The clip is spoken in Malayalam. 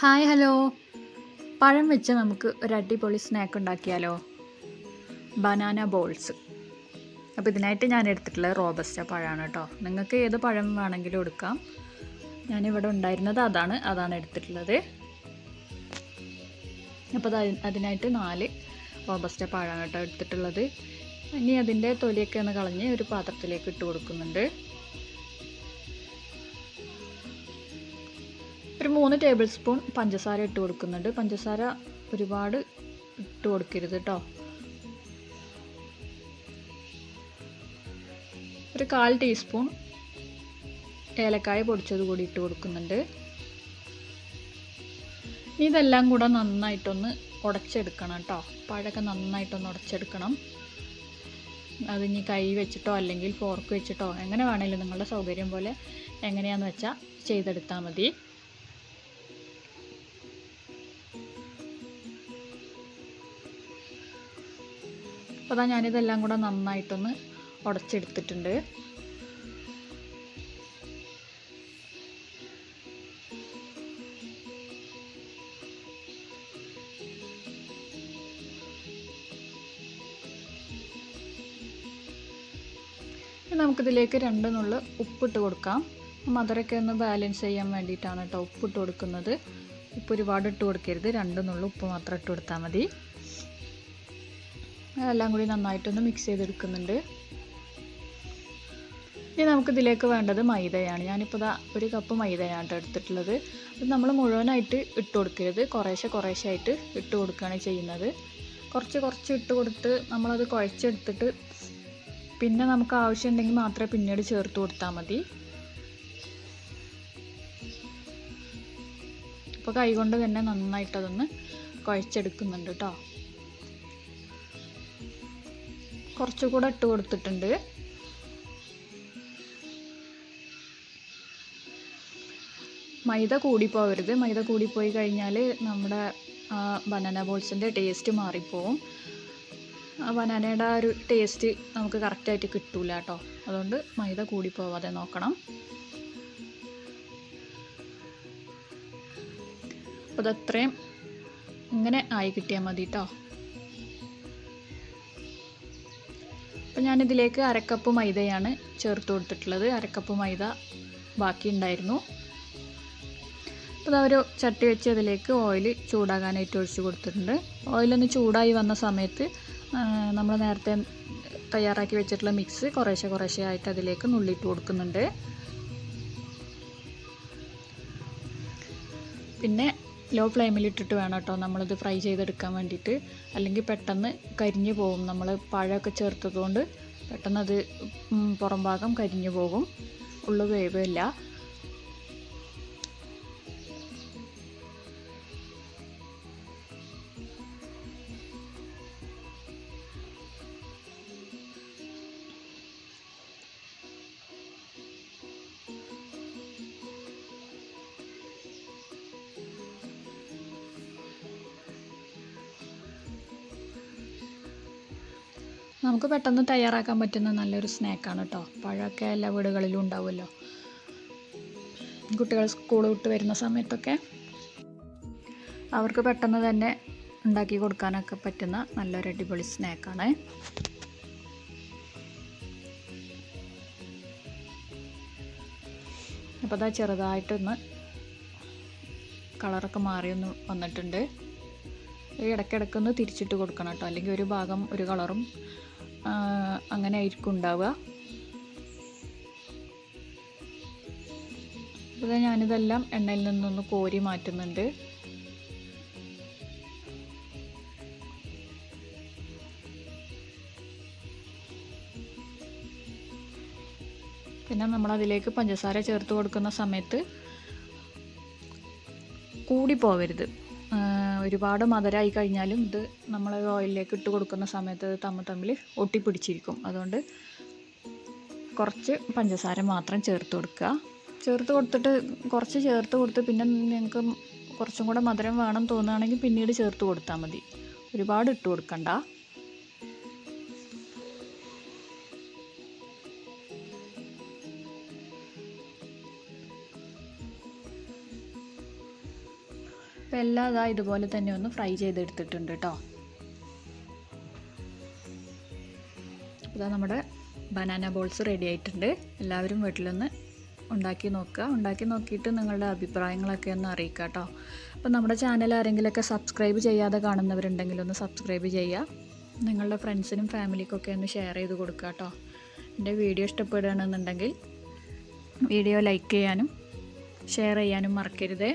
Hi hello. പഴം വെച്ച് നമുക്ക് ഒരു അടിപൊളി സ്നാക്ക് ഉണ്ടാക്കിയാലോ? Banana balls. അപ്പോൾ ഇതിനായിട്ട് ഞാൻ എടുത്തിട്ടുള്ളത് റോബസ്റ്റ പഴമാണ് കേട്ടോ. നിങ്ങൾക്ക് ഏത് പഴം വേണമെങ്കിലും എടുക്കാം. ഞാനിവിടെ ഉണ്ടായിരുന്നത് അതാണ് എടുത്തിട്ടുള്ളത്. അപ്പോൾ അതിനായിട്ട് 4 റോബസ്റ്റ പഴമാണ് കേട്ടോ എടുത്തിട്ടുള്ളത്. ഇനി അതിൻ്റെ തൊലിയൊക്കെ ഒന്ന് കളഞ്ഞ് ഒരു പാത്രത്തിലേക്ക് ഇട്ട് കൊടുക്കുന്നുണ്ട്. ഒരു 3 ടേബിൾ സ്പൂൺ പഞ്ചസാര ഇട്ട് കൊടുക്കുന്നുണ്ട്. പഞ്ചസാര ഒരുപാട് ഇട്ട് കൊടുക്കരുത് കേട്ടോ. ഒരു 1/4 ടീസ്പൂൺ ഏലക്കായ പൊടിച്ചത് കൂടി ഇട്ട് കൊടുക്കുന്നുണ്ട്. ഇതെല്ലാം കൂടെ നന്നായിട്ടൊന്ന് ഉടച്ചെടുക്കണം കേട്ടോ. പഴമൊക്കെ നന്നായിട്ടൊന്ന് ഉടച്ചെടുക്കണം. അതിനി കൈ വെച്ചിട്ടോ അല്ലെങ്കിൽ ഫോർക്ക് വെച്ചിട്ടോ എങ്ങനെ വേണമെങ്കിലും നിങ്ങളുടെ സൗകര്യം പോലെ എങ്ങനെയാണെന്ന് വെച്ചാൽ ചെയ്തെടുത്താൽ മതി. അപ്പോൾ ഞാനിതെല്ലാം കൂടെ നന്നായിട്ടൊന്ന് ഉടച്ചെടുത്തിട്ടുണ്ട്. നമുക്കിതിലേക്ക് 2 നുള്ള് ഉപ്പിട്ട് കൊടുക്കാം. മധുരമൊക്കെ ഒന്ന് ബാലൻസ് ചെയ്യാൻ വേണ്ടിയിട്ടാണ് കേട്ടോ ഉപ്പിട്ട് കൊടുക്കുന്നത്. ഉപ്പ് ഒരുപാട് ഇട്ട് കൊടുക്കരുത്. 2 നുള്ള് ഉപ്പ് മാത്രം ഇട്ട് കൊടുത്താൽ മതി. അതെല്ലാം കൂടി നന്നായിട്ടൊന്ന് മിക്സ് ചെയ്തെടുക്കുന്നുണ്ട്. ഇനി നമുക്കിതിലേക്ക് വേണ്ടത് മൈദയാണ്. ഞാനിപ്പോൾ ഒരു കപ്പ് മൈദയാണ് എടുത്തിട്ടുള്ളത്. അത് നമ്മൾ മുഴുവനായിട്ട് ഇട്ട് കൊടുക്കരുത്. കുറേശ്ശെ ആയിട്ട് ഇട്ട് കൊടുക്കുകയാണ് ചെയ്യുന്നത്. കുറച്ച് ഇട്ട് കൊടുത്ത് നമ്മളത് കുഴച്ചെടുത്തിട്ട് പിന്നെ നമുക്ക് ആവശ്യമുണ്ടെങ്കിൽ മാത്രമേ പിന്നീട് ചേർത്ത് കൊടുത്താൽ മതി. ഇപ്പോൾ കൈകൊണ്ട് തന്നെ നന്നായിട്ടതൊന്ന് കുഴച്ചെടുക്കുന്നുണ്ട് കേട്ടോ. കുറച്ചുകൂടെ ഇട്ട് കൊടുത്തിട്ടുണ്ട്. മൈദ കൂടിപ്പോവരുത്. മൈദ കൂടിപ്പോയി കഴിഞ്ഞാൽ നമ്മുടെ ബനാന ബോൾസിൻ്റെ ടേസ്റ്റ് മാറിപ്പോവും. ബനാനയുടെ ഒരു ടേസ്റ്റ് നമുക്ക് കറക്റ്റായിട്ട് കിട്ടൂല കേട്ടോ. അതുകൊണ്ട് മൈദ കൂടിപ്പോവാതെ നോക്കണം. അപ്പോൾ അതത്രയും ഇങ്ങനെ ആയി കിട്ടിയാൽ മതി കേട്ടോ. അപ്പോൾ ഞാനിതിലേക്ക് 1/2 കപ്പ് മൈദയാണ് ചേർത്ത് കൊടുത്തിട്ടുള്ളത്. 1/2 കപ്പ് മൈദ ബാക്കി ഉണ്ടായിരുന്നു. അപ്പോൾ ഒരു ചട്ടി വെച്ച് അതിലേക്ക് ഓയിൽ ചൂടാകാനായിട്ട് ഒഴിച്ച് കൊടുത്തിട്ടുണ്ട്. ഓയിലൊന്ന് ചൂടായി വന്ന സമയത്ത് നമ്മൾ നേരത്തെ തയ്യാറാക്കി വെച്ചിട്ടുള്ള മിക്സ് കുറേശ്ശെ ആയിട്ട് അതിലേക്ക് നുള്ളിയിട്ട് കൊടുക്കുന്നുണ്ട്. പിന്നെ ലോ ഫ്ലെയിമിലിട്ടിട്ട് വേണം കേട്ടോ നമ്മളിത് ഫ്രൈ ചെയ്തെടുക്കാൻ വേണ്ടിയിട്ട്. അല്ലെങ്കിൽ പെട്ടെന്ന് കരിഞ്ഞു പോകും. നമ്മൾ പഴമൊക്കെ ചേർത്തതുകൊണ്ട് പെട്ടെന്നത് പുറം ഭാഗം കരിഞ്ഞു പോകും. ഉള്ളു വേവില്ല. നമുക്ക് പെട്ടെന്ന് തയ്യാറാക്കാൻ പറ്റുന്ന നല്ലൊരു സ്നാക്കാണ് കേട്ടോ. പഴമൊക്കെ എല്ലാ വീടുകളിലും ഉണ്ടാവുമല്ലോ. കുട്ടികൾ സ്കൂൾ വിട്ട് വരുന്ന സമയത്തൊക്കെ അവർക്ക് പെട്ടെന്ന് തന്നെ ഉണ്ടാക്കി കൊടുക്കാനൊക്കെ പറ്റുന്ന നല്ലൊരു അടിപൊളി സ്നാക്കാണ്. അപ്പോൾ അതാ ചെറുതായിട്ടൊന്ന് കളറൊക്കെ മാറിയൊന്ന് വന്നിട്ടുണ്ട്. ഇടയ്ക്കിടയ്ക്കൊന്ന് തിരിച്ചിട്ട് കൊടുക്കണം കേട്ടോ. അല്ലെങ്കിൽ ഒരു ഭാഗം ഒരു കളറും അങ്ങനെ ആയിരിക്കും ഉണ്ടാവുക. അപ്പോൾ ഞാനിതെല്ലാം എണ്ണയിൽ നിന്നൊന്ന് കോരി മാറ്റുന്നുണ്ട്. പിന്നെ നമ്മളതിലേക്ക് പഞ്ചസാര ചേർത്ത് കൊടുക്കുന്ന സമയത്ത് കൂടി പോവരുത്. ഒരുപാട് മധുരമായി കഴിഞ്ഞാലും ഇത് നമ്മൾ ഓയിലിലേക്ക് ഇട്ട് കൊടുക്കുന്ന സമയത്ത് ഇത് തമ്മിൽ ഒട്ടിപ്പിടിച്ചിരിക്കും. അതുകൊണ്ട് കുറച്ച് പഞ്ചസാര മാത്രം ചേർത്ത് കൊടുക്കുക. ചേർത്ത് കൊടുത്തിട്ട് പിന്നെ നിങ്ങൾക്ക് കുറച്ചും കൂടെ മധുരം വേണം തോന്നുകയാണെങ്കിൽ പിന്നീട് ചേർത്ത് കൊടുത്താൽ മതി. ഒരുപാട് ഇട്ട് കൊടുക്കണ്ട. അപ്പോൾ എല്ലാം അതാ ഇതുപോലെ തന്നെ ഒന്ന് ഫ്രൈ ചെയ്തെടുത്തിട്ടുണ്ട് കേട്ടോ. ഇതാ നമ്മുടെ ബനാന ബോൾസ് റെഡി ആയിട്ടുണ്ട്. എല്ലാവരും വീട്ടിലൊന്ന് ഉണ്ടാക്കി നോക്കുക. ഉണ്ടാക്കി നോക്കിയിട്ട് നിങ്ങളുടെ അഭിപ്രായങ്ങളൊക്കെ ഒന്ന് അറിയിക്കുക കേട്ടോ. അപ്പോൾ നമ്മുടെ ചാനൽ ആരെങ്കിലുമൊക്കെ സബ്സ്ക്രൈബ് ചെയ്യാതെ കാണുന്നവരുണ്ടെങ്കിൽ ഒന്ന് സബ്സ്ക്രൈബ് ചെയ്യുക. നിങ്ങളുടെ ഫ്രണ്ട്സിനും ഫാമിലിക്കൊക്കെ ഒന്ന് ഷെയർ ചെയ്ത് കൊടുക്കുക കേട്ടോ. എൻ്റെ വീഡിയോ ഇഷ്ടപ്പെടുകയാണെന്നുണ്ടെങ്കിൽ വീഡിയോ ലൈക്ക് ചെയ്യാനും ഷെയർ ചെയ്യാനും മറക്കരുതേ.